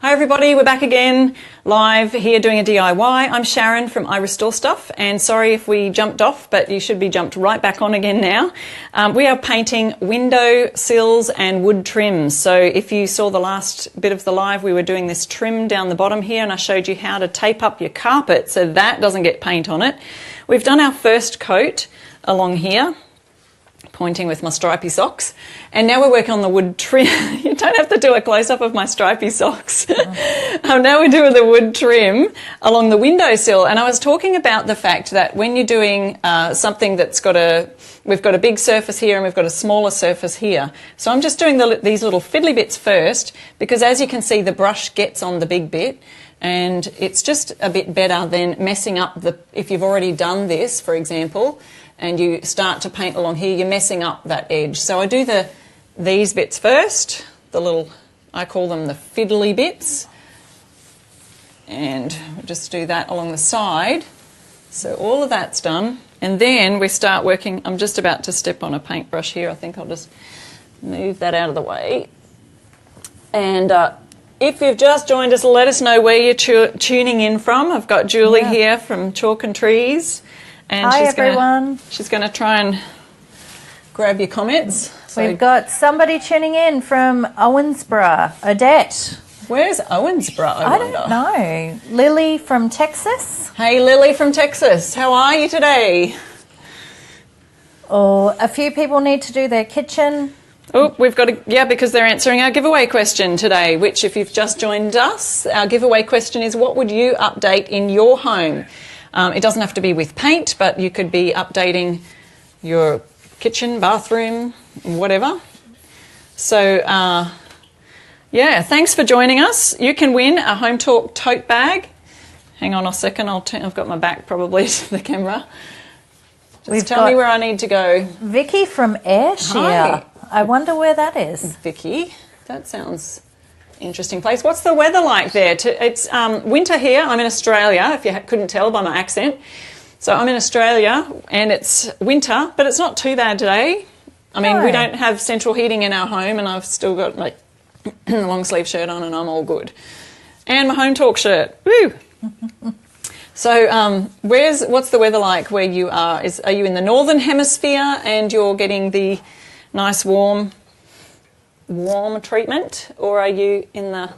Hi everybody, we're back again live here doing a DIY. I'm Sharon from I Restore Stuff, and sorry if we jumped off, but you should be jumped right back on again now. We are painting window sills and wood trims. So if you saw the last bit of the live, we were doing this trim down the bottom here, and I showed you how to tape up your carpet so that doesn't get paint on it. We've done our first coat along here, pointing with my stripy socks, and now we're working on the wood trim. You don't have to do a close-up of my stripy socks. Now we're doing the wood trim along the windowsill, and I was talking about the fact that when you're doing something that's we've got a big surface here and we've got a smaller surface here. So I'm just doing these little fiddly bits first, because as you can see, the brush gets on the big bit, and it's just a bit better than messing up if you've already done this, for example, and you start to paint along here, you're messing up that edge. So I do these bits first, I call them the fiddly bits, and we'll just do that along the side. So all of that's done, and then we start working. I'm just about to step on a paintbrush here. I think I'll just move that out of the way. And if you've just joined us, let us know where you're tuning in from. I've got Julie here from Chalk and Trees. And hi everyone. She's going to try and grab your comments. So we've got somebody tuning in from Owensboro, Odette. Where's Owensboro, I don't know. Lily from Texas. Hey Lily from Texas, how are you today? Oh, a few people need to do their kitchen. Oh, we've got because they're answering our giveaway question today, which if you've just joined us, our giveaway question is, what would you update in your home? It doesn't have to be with paint, but you could be updating your kitchen, bathroom, whatever. So, thanks for joining us. You can win a Hometalk tote bag. Hang on a second, I've got my back probably to the camera. Just tell me where I need to go. Vicky from Ayrshire. Hi. I wonder where that is. Vicky, that sounds interesting place. What's the weather like there? It's winter here. I'm in Australia, if you couldn't tell by my accent. So I'm in Australia and it's winter, but it's not too bad today. I mean, we don't have central heating in our home, and I've still got my long sleeve shirt on and I'm all good. And my Hometalk shirt. Woo! So what's the weather like where you are? Are you in the northern hemisphere and you're getting the nice warm treatment, or are you in the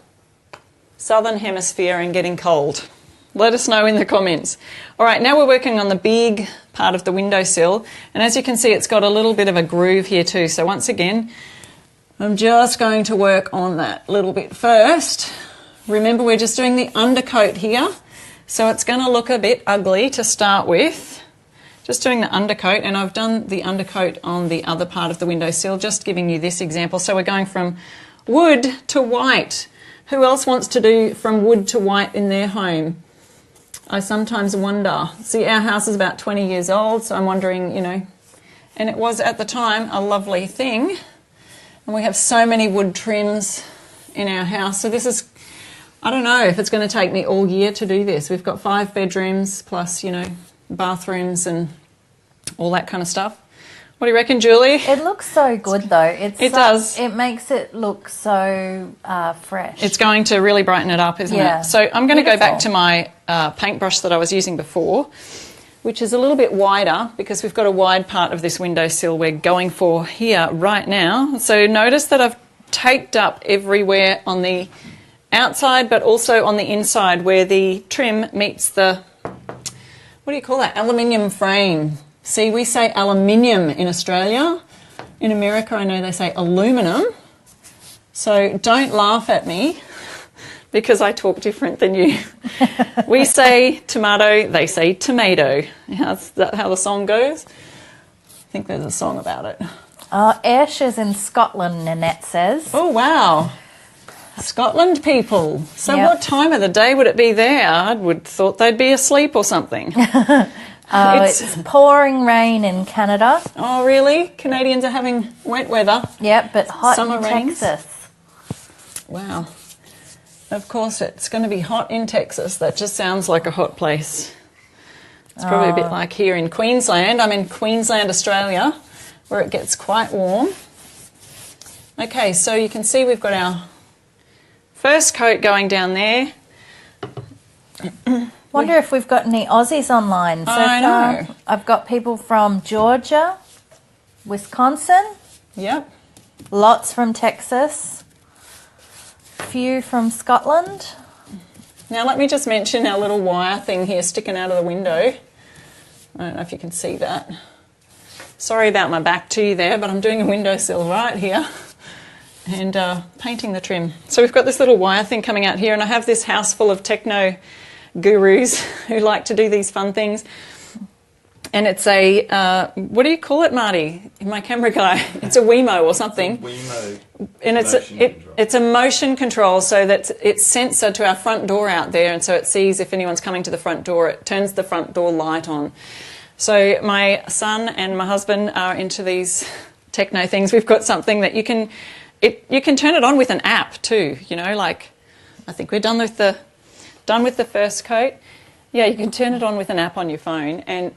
southern hemisphere and getting cold? Let us know in the comments. All right, now we're working on the big part of the windowsill, and as you can see, it's got a little bit of a groove here too. So once again, I'm just going to work on that little bit first. Remember, we're just doing the undercoat here, so it's going to look a bit ugly to start with. Just doing the undercoat, and I've done the undercoat on the other part of the windowsill, just giving you this example. So we're going from wood to white. Who else wants to do from wood to white in their home? I sometimes wonder. See, our house is about 20 years old, so I'm wondering, and it was at the time a lovely thing. And we have so many wood trims in our house. So this is, I don't know if it's going to take me all year to do this. We've got 5 bedrooms plus, bathrooms and all that kind of stuff. What do you reckon, Julie? It looks so good though. It does. It makes it look so fresh. It's going to really brighten it up, isn't it? So I'm going to go back to my paintbrush that I was using before, which is a little bit wider because we've got a wide part of this windowsill we're going for here right now. So notice that I've taped up everywhere on the outside, but also on the inside where the trim meets the, what do you call that, aluminium frame. See, we say aluminium in Australia. In America, I know they say aluminum. So don't laugh at me because I talk different than you. We say tomato, they say tomato. Is that how the song goes? I think there's a song about it. Ayrshire's in Scotland, Nanette says. Oh, wow. Scotland people. So what time of the day would it be there? I would thought they'd be asleep or something. It's pouring rain in Canada. Oh, really? Canadians are having wet weather. Yep, but hot Summer in rains. Texas. Wow. Of course, it's going to be hot in Texas. That just sounds like a hot place. It's probably a bit like here in Queensland. I'm in Queensland, Australia, where it gets quite warm. Okay, so you can see we've got our First coat going down there. Wonder if we've got any Aussies online. So I know. I've got people from Georgia, Wisconsin, Yep. lots from Texas, few from Scotland. Now let me just mention our little wire thing here sticking out of the window. I don't know if you can see that. Sorry about my back to you there, but I'm doing a windowsill right here and painting the trim. So we've got this little wire thing coming out here, and I have this house full of techno gurus who like to do these fun things. And it's a, what do you call it, Marty? My camera guy. It's a Wemo or something. Wemo. And it's a motion control, so that it's sensor to our front door out there, and so it sees if anyone's coming to the front door. It turns the front door light on. So my son and my husband are into these techno things. We've got something that you can turn it on with an app too. You know, like I think we're done with the first coat. Yeah, you can turn it on with an app on your phone, and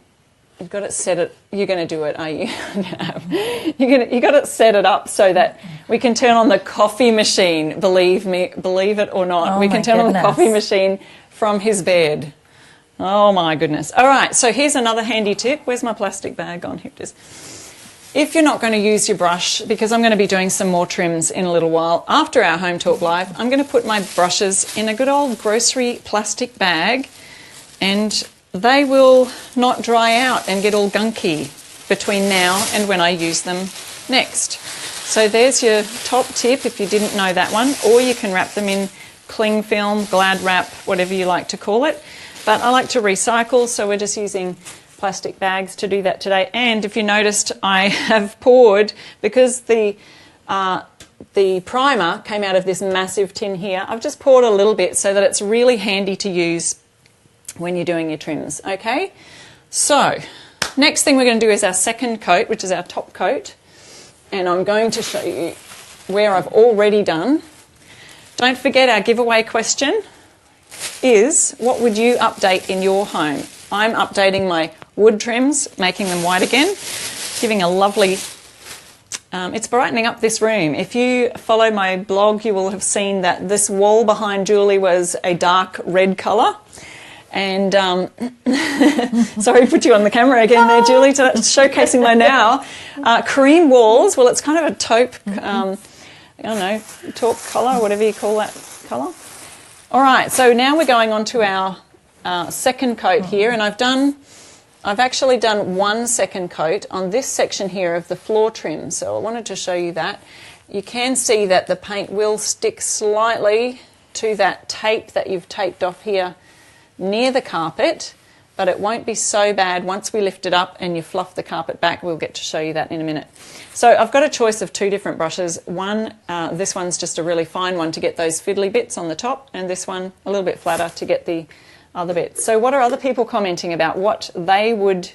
you've got it set it. You're going to do it, are you? You got it set it up so that we can turn on the coffee machine. Believe it or not, we can turn on the coffee machine from his bed. Oh my goodness. All right, so here's another handy tip. Where's my plastic bag gone? Here it is. If you're not going to use your brush, because I'm going to be doing some more trims in a little while after our Hometalk Live, I'm going to put my brushes in a good old grocery plastic bag, and they will not dry out and get all gunky between now and when I use them next. So there's your top tip if you didn't know that one, or you can wrap them in cling film, Glad wrap, whatever you like to call it. But I like to recycle, so we're just using plastic bags to do that today. And if you noticed, I have poured, because the primer came out of this massive tin here, I've just poured a little bit so that it's really handy to use when you're doing your trims, okay? So, next thing we're going to do is our second coat, which is our top coat. And I'm going to show you where I've already done. Don't forget our giveaway question is, what would you update in your home? I'm updating my wood trims, making them white again, giving a lovely, it's brightening up this room. If you follow my blog, you will have seen that this wall behind Julie was a dark red colour. And sorry, put you on the camera again there, Julie, showcasing my now. Cream walls, well, it's kind of a taupe, I don't know, taupe colour, whatever you call that colour. All right, so now we're going on to our second coat here, and I've actually done one second coat on this section here of the floor trim, so I wanted to show you that. You can see that the paint will stick slightly to that tape that you've taped off here near the carpet, but it won't be so bad once we lift it up and you fluff the carpet back. We'll get to show you that in a minute. So I've got a choice of two different brushes. One, this one's just a really fine one to get those fiddly bits on the top, and this one a little bit flatter to get the other bits. So what are other people commenting about what they would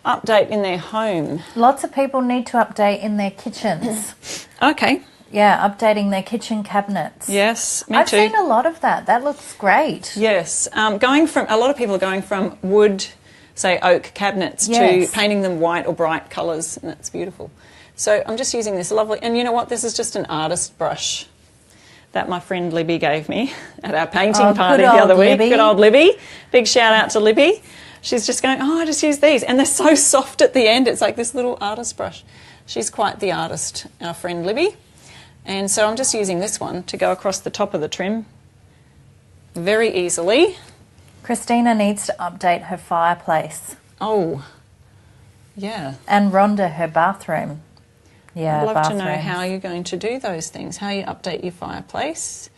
update in their home? Lots of people need to update in their kitchens. Okay. Yeah, updating their kitchen cabinets. Yes, me I've too. seen a lot of that. That looks great. Yes, a lot of people are going from wood, say oak cabinets, Yes. to painting them white or bright colours, and that's beautiful. So I'm just using this lovely, and you know what, this is just an artist brush that my friend Libby gave me at our painting party the other week. Libby. Good old Libby. Big shout out to Libby. She's just going, I just use these, and they're so soft at the end. It's like this little artist brush. She's quite the artist, our friend Libby. And so I'm just using this one to go across the top of the trim very easily. Christina needs to update her fireplace. Oh, yeah. And Rhonda, her bathroom. Yeah, I'd love to know bathrooms. how you're going to do those things, how you update your fireplace.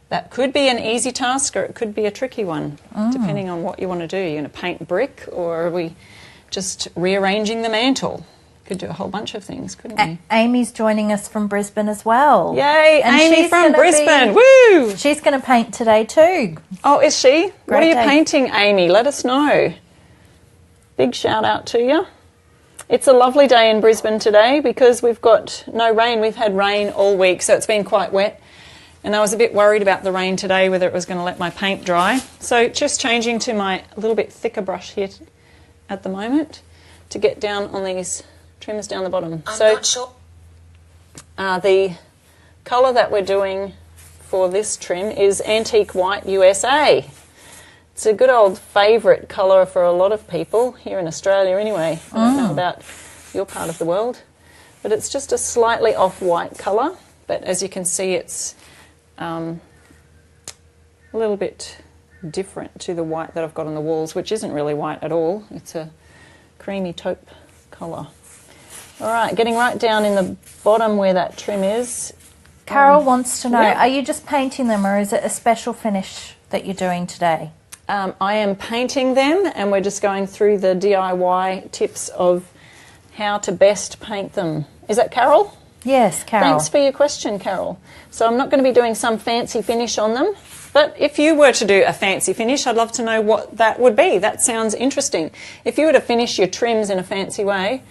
That could be an easy task, or it could be a tricky one, depending on what you want to do. You're going to paint brick, or are we just rearranging the mantle? Could do a whole bunch of things, couldn't we? Amy's joining us from Brisbane as well. Yay, And Amy she's from gonna Brisbane, be- woo! She's going to paint today too. Oh, is she? What Great are you day. painting, Amy? Let us know. Big shout out to you. It's a lovely day in Brisbane today because we've got no rain. We've had rain all week, so it's been quite wet. And I was a bit worried about the rain today, whether it was going to let my paint dry. So just changing to my little bit thicker brush here at the moment to get down on these trims down the bottom. I'm not sure. The colour that we're doing for this trim is Antique White USA. It's a good old favourite colour for a lot of people here in Australia anyway. I don't know about your part of the world, but it's just a slightly off-white colour. But as you can see, it's a little bit different to the white that I've got on the walls, which isn't really white at all. It's a creamy taupe colour. All right, getting right down in the bottom where that trim is. Carol wants to know, yeah. are you just painting them or is it a special finish that you're doing today? I am painting them, and we're just going through the DIY tips of how to best paint them. Is that Carol? Yes, Carol. Thanks for your question, Carol. So I'm not going to be doing some fancy finish on them, but if you were to do a fancy finish, I'd love to know what that would be. That sounds interesting. If you were to finish your trims in a fancy way,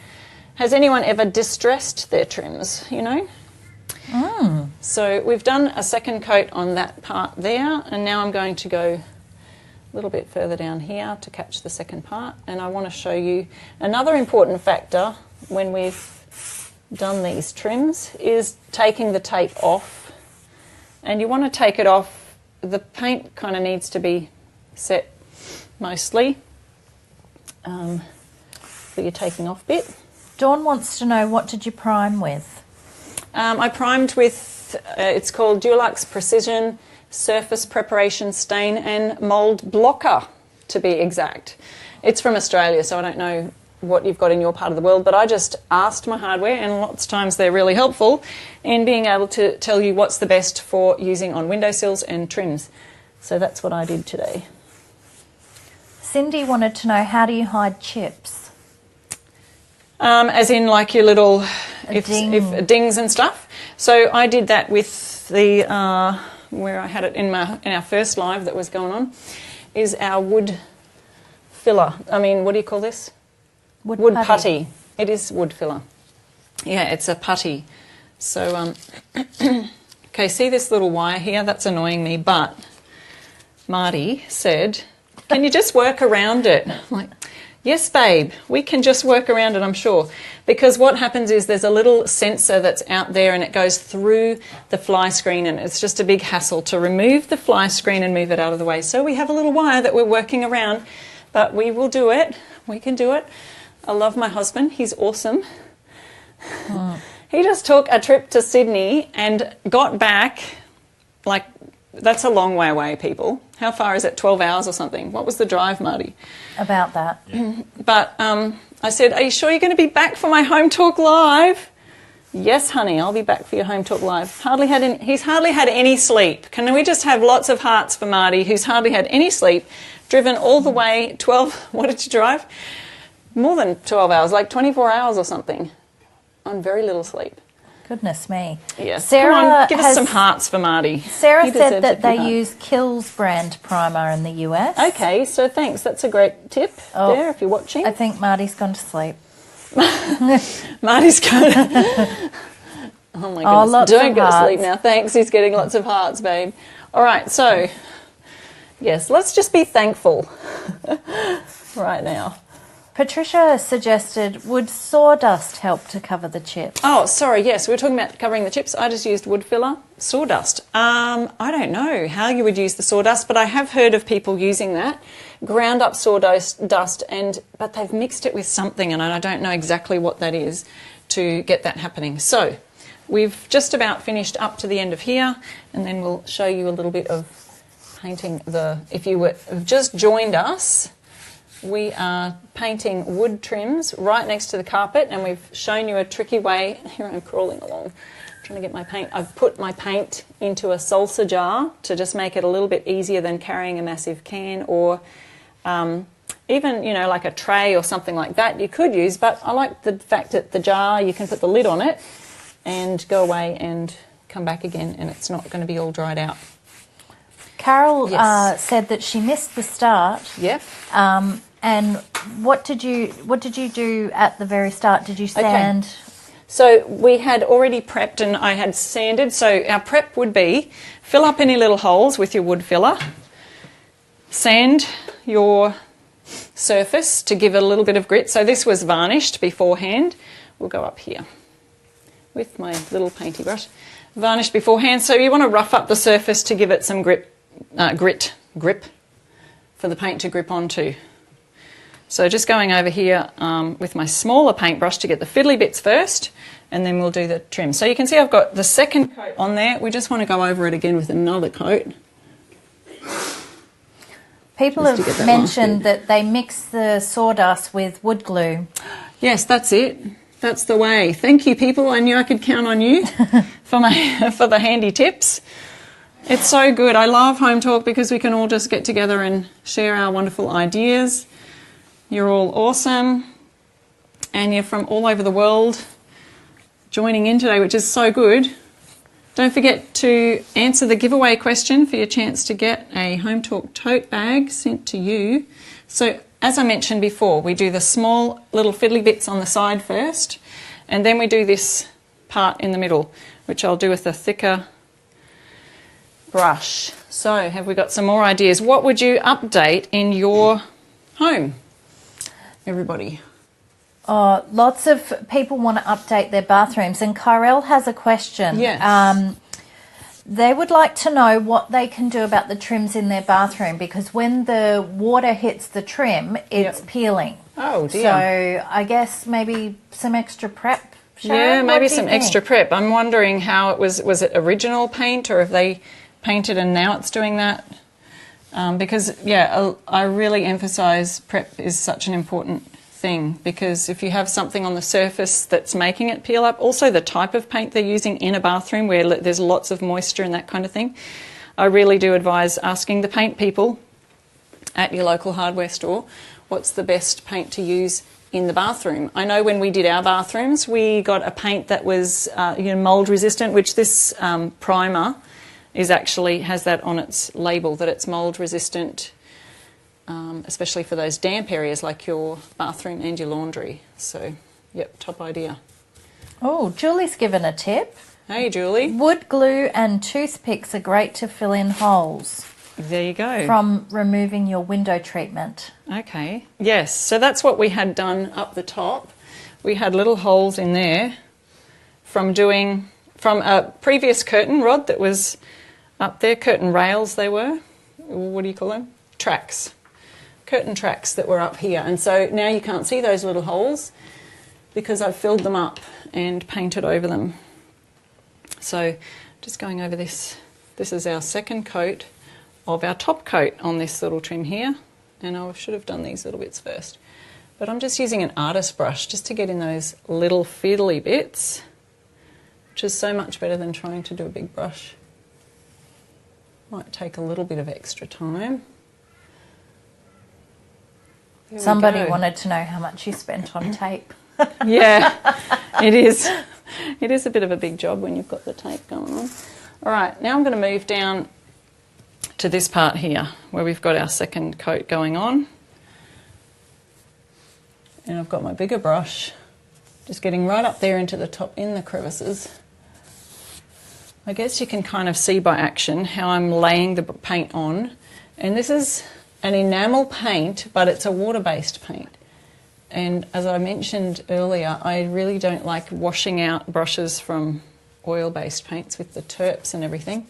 has anyone ever distressed their trims, you know? So we've done a second coat on that part there, and now I'm going to go a little bit further down here to catch the second part. And I want to show you another important factor when we've done these trims is taking the tape off. And you want to take it off, the paint kind of needs to be set mostly for your taking off bit. Dawn wants to know, what did you prime with? I primed with, it's called Dulux Precision Surface Preparation Stain and Mould Blocker, to be exact. It's from Australia, so I don't know what you've got in your part of the world, but I just asked my hardware, and lots of times they're really helpful in being able to tell you what's the best for using on windowsills and trims. So that's what I did today. Cindy wanted to know, how do you hide chips? As in like your little Ding. dings and stuff. So I did that with the, where I had it in our first live that was going on, is our wood filler. I mean, what do you call this? Wood putty. It is wood filler. Yeah, it's a putty. So, okay, see this little wire here? That's annoying me, but Marty said, can you just work around it? I'm like, yes, babe, we can just work around it, I'm sure. Because what happens is there's a little sensor that's out there and it goes through the fly screen, and it's just a big hassle to remove the fly screen and move it out of the way. So we have a little wire that we're working around, but we will do it. We can do it. I love my husband. He's awesome. He just took a trip to Sydney and got back, like, that's a long way away, people. How far is it? 12 hours or something? What was the drive, Marty? About that. Yeah. But I said, are you sure you're going to be back for my Hometalk Live? Yes, honey, I'll be back for your Hometalk Live. He's hardly had any sleep. Can we just have lots of hearts for Marty, who's hardly had any sleep, driven all the way 12, what did you drive? More than 12 hours, like 24 hours or something, on very little sleep. Goodness me. Yes. Sarah, come on, give us some hearts for Marty. Sarah He said deserves that a they few hearts. use Kills brand primer in the US. Okay, so thanks. That's a great tip there if you're watching. I think Marty's gone to sleep. Marty's going to... Oh, my goodness. lots Don't of go to sleep hearts. now. Thanks. He's getting lots of hearts, babe. All right, so, yes, let's just be thankful right now. Patricia suggested, would sawdust help to cover the chips? Oh, sorry, yes, we were talking about covering the chips. I just used wood filler. Sawdust. I don't know how you would use the sawdust, but I have heard of people using that. Ground up sawdust, but they've mixed it with something, and I don't know exactly what that is to get that happening. So we've just about finished up to the end of here, and then we'll show you a little bit of painting if you have just joined us, we are painting wood trims right next to the carpet, and we've shown you a tricky way. Here I'm crawling along, trying to get my paint. I've put my paint into a salsa jar to just make it a little bit easier than carrying a massive can, or even, you know, like a tray or something like that you could use, but I like the fact that the jar, you can put the lid on it and go away and come back again, and it's not going to be all dried out. Carol Yes. said that she missed the start. Yep. And what did you do at the very start? Did you sand? So we had already prepped and I had sanded. So our prep would be fill up any little holes with your wood filler, sand your surface to give it a little bit of grit. So this was varnished beforehand. We'll go up here with my little painty brush. varnished beforehand. So you want to rough up the surface to give it some grip for the paint to grip onto. So just going over here with my smaller paintbrush to get the fiddly bits first, and then we'll do the trim. So you can see I've got the second coat on there. We just want to go over it again with another coat. People have mentioned that they mix the sawdust with wood glue. Yes, that's it. That's the way. Thank you, people. I knew I could count on you for the handy tips. It's so good. I love Hometalk because we can all just get together and share our wonderful ideas. You're all awesome, and you're from all over the world joining in today, which is so good. Don't forget to answer the giveaway question for your chance to get a Hometalk tote bag sent to you. So as I mentioned before, we do the small little fiddly bits on the side first, and then we do this part in the middle, which I'll do with a thicker brush. So have we got some more ideas? What would you update in your home, everybody? Oh, lots of people want to update their bathrooms, and Kyrell has a question. Yes. They would like to know what they can do about the trims in their bathroom, because when the water hits the trim, it's peeling. Oh dear. So I guess maybe some extra prep, Sharon? Yeah, maybe some extra prep. I'm wondering how it was it original paint, or if they painted and now it's doing that? Because, yeah, I really emphasise prep is such an important thing, because if you have something on the surface that's making it peel up, also the type of paint they're using in a bathroom where there's lots of moisture and that kind of thing, I really do advise asking the paint people at your local hardware store what's the best paint to use in the bathroom. I know when we did our bathrooms, we got a paint that was mould resistant, which this primer is actually has that on its label, that it's mould resistant, especially for those damp areas like your bathroom and your laundry. So, yep, top idea. Oh, Julie's given a tip. Hey, Julie. Wood glue and toothpicks are great to fill in holes. There you go. From removing your window treatment. Okay. Yes, so that's what we had done up the top. We had little holes in there from a previous curtain rod that was up there, curtain rails they were. What do you call them? Tracks. Curtain tracks that were up here. And so now you can't see those little holes because I've filled them up and painted over them. So just going over this. This is our second coat of our top coat on this little trim here. And I should have done these little bits first. But I'm just using an artist brush just to get in those little fiddly bits, which is so much better than trying to do a big brush. Might take a little bit of extra time. There Somebody wanted to know how much you spent on tape. Yeah, it is. It is a bit of a big job when you've got the tape going on. All right, now I'm going to move down to this part here where we've got our second coat going on. And I've got my bigger brush, just getting right up there into the top in the crevices. I guess you can kind of see by action how I'm laying the paint on. And this is an enamel paint, but it's a water-based paint. And as I mentioned earlier, I really don't like washing out brushes from oil-based paints with the terps and everything.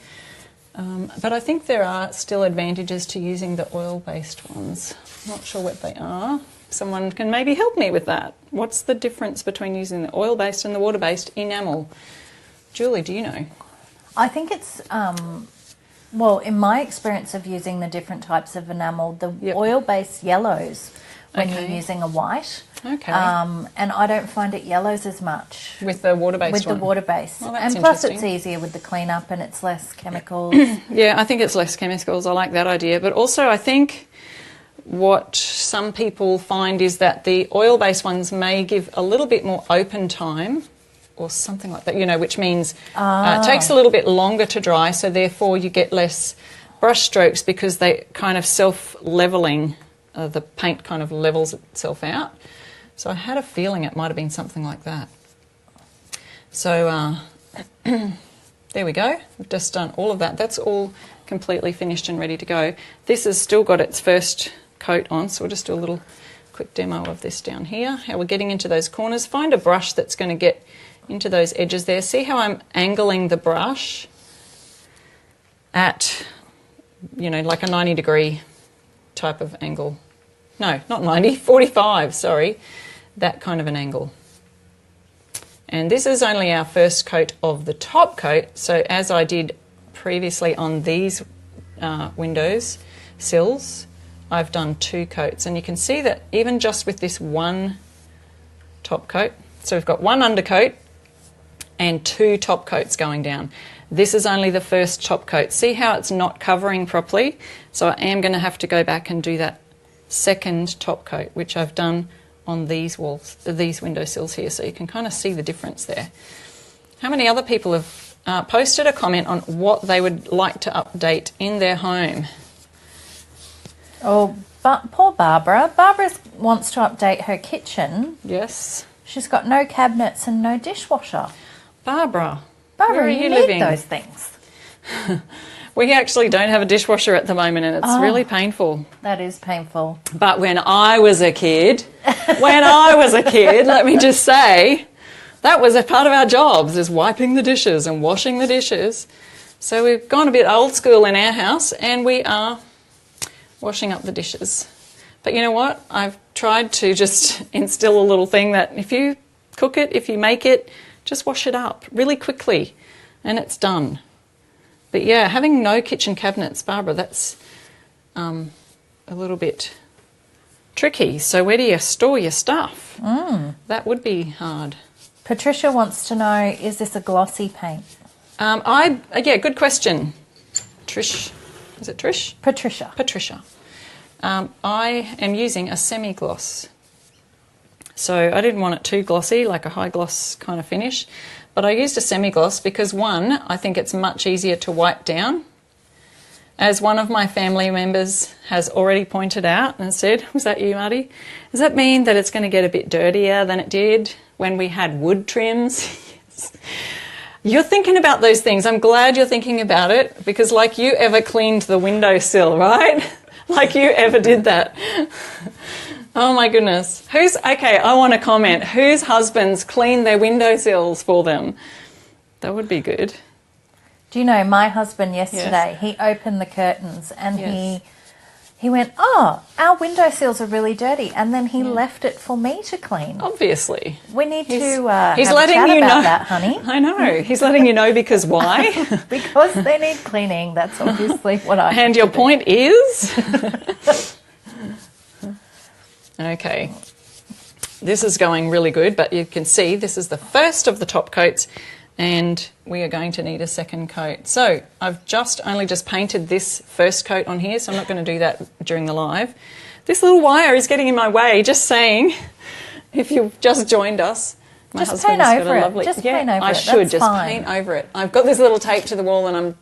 But I think there are still advantages to using the oil-based ones. I'm not sure what they are. Someone can maybe help me with that. What's the difference between using the oil-based and the water-based enamel? Julie, do you know? I think it's, well, in my experience of using the different types of enamel, the oil-based yellows when you're using a white. Okay. And I don't find it yellows as much. With the water-based With one? the water-based. Well, that's and plus interesting. it's easier with the clean-up and it's less chemicals. Yeah, I think it's less chemicals. I like that idea. But also I think what some people find is that the oil-based ones may give a little bit more open time or something like that, which means it takes a little bit longer to dry, so therefore you get less brush strokes because they kind of self-levelling, the paint kind of levels itself out. So I had a feeling it might have been something like that. So there we go. We've just done all of that. That's all completely finished and ready to go. This has still got its first coat on, so we'll just do a little quick demo of this down here, how we're getting into those corners. Find a brush that's going to get into those edges there. See how I'm angling the brush at, you know, like a 90-degree type of angle. No, not 90, 45, sorry. That kind of an angle. And this is only our first coat of the top coat. So as I did previously on these windows sills, I've done 2 coats. And you can see that even just with this one top coat, so we've got 1 undercoat and 2 top coats going down. This is only the first top coat. See how it's not covering properly? So I am going to have to go back and do that second top coat, which I've done on these walls, these window sills here, so you can kind of see the difference there. How many other people have posted a comment on what they would like to update in their home? Oh, but poor Barbara. Barbara wants to update her kitchen. Yes. She's got no cabinets and no dishwasher. Barbara, Barbara, where are you need living? those things. We actually don't have a dishwasher at the moment, and it's really painful. That is painful. But when I was a kid, let me just say, that was a part of our jobs, is wiping the dishes and washing the dishes. So we've gone a bit old school in our house, and we are washing up the dishes. But you know what? I've tried to just instill a little thing that if you cook it, if you make it, just wash it up really quickly, and it's done. But yeah, having no kitchen cabinets, Barbara, that's a little bit tricky. So where do you store your stuff? That would be hard. Patricia wants to know, is this a glossy paint? Yeah, good question. Trish, is it Trish? Patricia. Patricia. I am using a semi-gloss. So I didn't want it too glossy, like a high gloss kind of finish. But I used a semi-gloss because, one, I think it's much easier to wipe down. As one of my family members has already pointed out and said, was that you, Marty? Does that mean that it's going to get a bit dirtier than it did when we had wood trims? Yes. You're thinking about those things. I'm glad you're thinking about it, because like you ever cleaned the windowsill, right? Like you ever did that. Oh my goodness. Okay, I want to comment. Whose husbands clean their windowsills for them? That would be good. Do you know, my husband yesterday, he opened the curtains and he went, oh, our windowsills are really dirty. And then he left it for me to clean. Obviously. We need to He's have letting a chat you about know that, honey. I know. He's letting you know because why? Because they need cleaning. That's obviously what I And your point is? Okay. This is going really good, but you can see this is the first of the top coats, and we are going to need a second coat. So I've only just painted this first coat on here, so I'm not going to do that during the live. This little wire is getting in my way, just saying, if you've just joined us. My just paint over it. Just paint over it. I should That's just fine. paint over it. I've got this little tape to the wall, and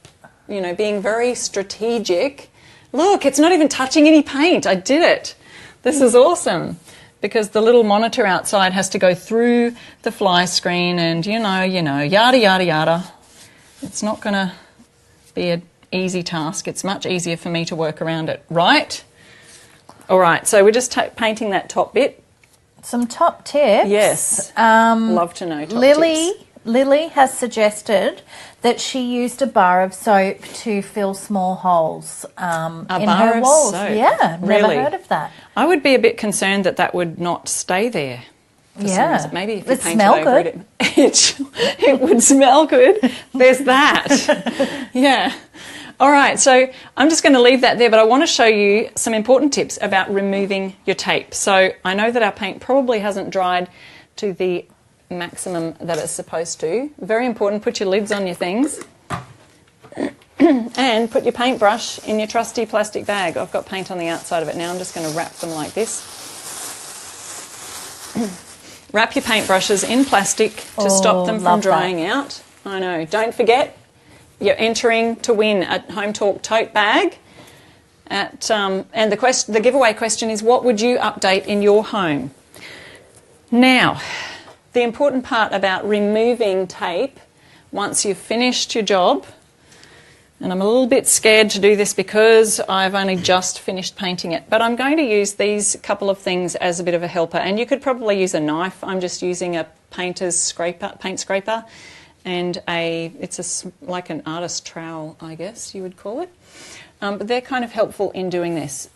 I'm, being very strategic. Look, it's not even touching any paint. I did it. This is awesome, because the little monitor outside has to go through the fly screen and, yada, yada, yada. It's not going to be an easy task. It's much easier for me to work around it, right? All right, so we're just painting that top bit. Some top tips. Yes, love to know top tips. Lily has suggested that she used a bar of soap to fill small holes in her walls. Soap. Yeah, never heard of that. I would be a bit concerned that would not stay there. Yeah, maybe if you it paint it over good. it would smell good. There's that. Yeah. All right, so I'm just going to leave that there, but I want to show you some important tips about removing your tape. So I know that our paint probably hasn't dried to the maximum that it's supposed to. Very important, put your lids on your things and put your paintbrush in your trusty plastic bag. I've got paint on the outside of it now. I'm just going to wrap them like this. Wrap your paintbrushes in plastic to stop them from drying out. I know. Don't forget, you're entering to win a Hometalk tote bag. And the giveaway question is, what would you update in your home? Now, the important part about removing tape once you've finished your job, and I'm a little bit scared to do this because I've only just finished painting it, but I'm going to use these couple of things as a bit of a helper, and you could probably use a knife. I'm just using a painter's scraper, paint scraper, and it's like an artist trowel, I guess you would call it. But they're kind of helpful in doing this.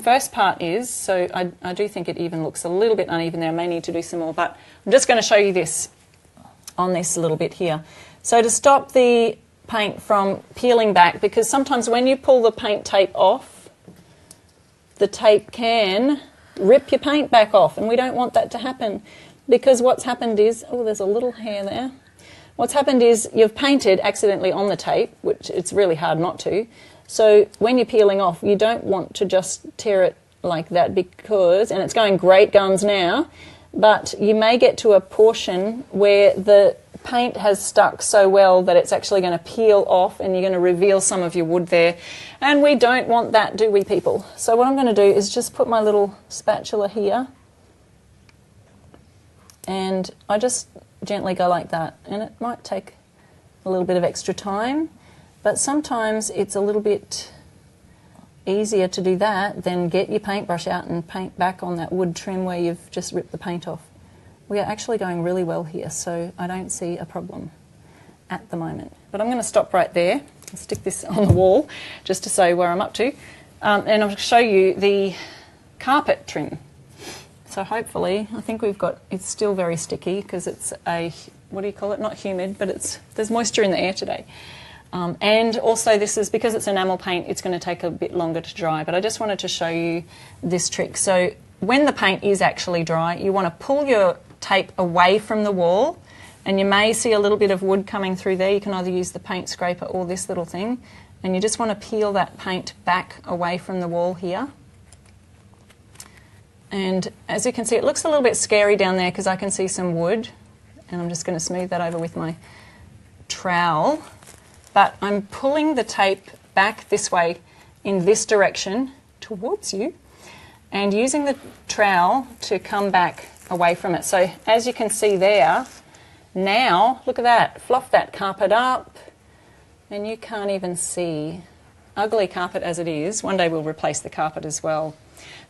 First part is, so I do think it even looks a little bit uneven there. I may need to do some more, but I'm just going to show you this on this little bit here. So to stop the paint from peeling back, because sometimes when you pull the paint tape off, the tape can rip your paint back off, and we don't want that to happen, because what's happened is, oh, there's a little hair there. What's happened is you've painted accidentally on the tape, which it's really hard not to. So when you're peeling off, you don't want to just tear it like that, because, and it's going great guns now, but you may get to a portion where the paint has stuck so well that it's actually going to peel off and you're going to reveal some of your wood there. And we don't want that, do we, people? So what I'm going to do is just put my little spatula here, and I just gently go like that. And it might take a little bit of extra time, but sometimes it's a little bit easier to do that than get your paintbrush out and paint back on that wood trim where you've just ripped the paint off. We are actually going really well here, so I don't see a problem at the moment. But I'm going to stop right there and stick this on the wall just to say where I'm up to. And I'm going to show you the carpet trim. So hopefully, I think we've got, it's still very sticky because it's a, what do you call it, not humid, but there's moisture in the air today. And also this is, because it's enamel paint, it's going to take a bit longer to dry, but I just wanted to show you this trick. So when the paint is actually dry, you want to pull your tape away from the wall, and you may see a little bit of wood coming through there. You can either use the paint scraper or this little thing, and you just want to peel that paint back away from the wall here. And as you can see, it looks a little bit scary down there because I can see some wood, and I'm just going to smooth that over with my trowel. But I'm pulling the tape back this way in this direction towards you, and using the trowel to come back away from it. So as you can see there, now, look at that, fluff that carpet up, and you can't even see. Ugly carpet as it is, one day we'll replace the carpet as well.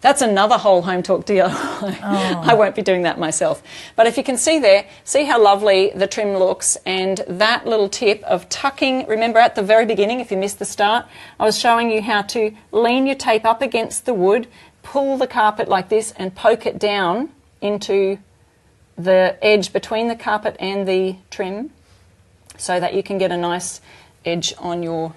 That's another whole Hometalk DIY. Oh. I won't be doing that myself. But if you can see there, see how lovely the trim looks, and that little tip of tucking, remember at the very beginning, if you missed the start, I was showing you how to lean your tape up against the wood, pull the carpet like this and poke it down into the edge between the carpet and the trim so that you can get a nice edge on your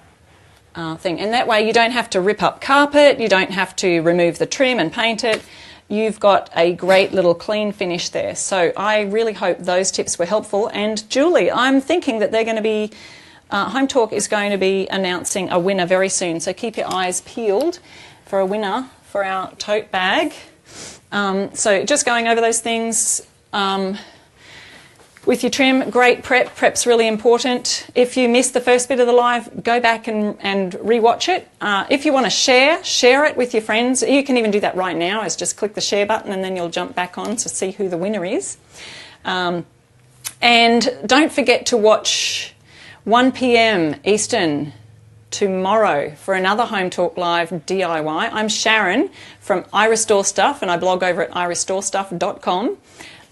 thing. And that way you don't have to rip up carpet, you don't have to remove the trim and paint it. You've got a great little clean finish there. So I really hope those tips were helpful. And Julie, I'm thinking that they're going to be, Hometalk is going to be announcing a winner very soon. So keep your eyes peeled for a winner for our tote bag. So just going over those things. With your trim, great prep. Prep's really important. If you missed the first bit of the live, go back and re-watch it. If you want to share it with your friends. You can even do that right now, is just click the share button and then you'll jump back on to see who the winner is. And don't forget to watch 1 p.m. Eastern tomorrow for another Hometalk Live DIY. I'm Sharon from I Restore Stuff, and I blog over at irestorestuff.com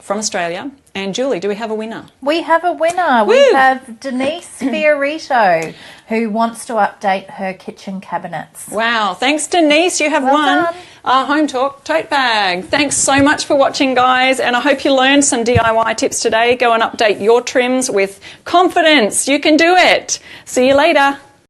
from Australia. And Julie, do we have a winner? We have a winner. Woo! We have Denise Fiorito, who wants to update her kitchen cabinets. Wow. Thanks, Denise. You have Well won done. our Hometalk tote bag. Thanks so much for watching, guys. And I hope you learned some DIY tips today. Go and update your trims with confidence. You can do it. See you later.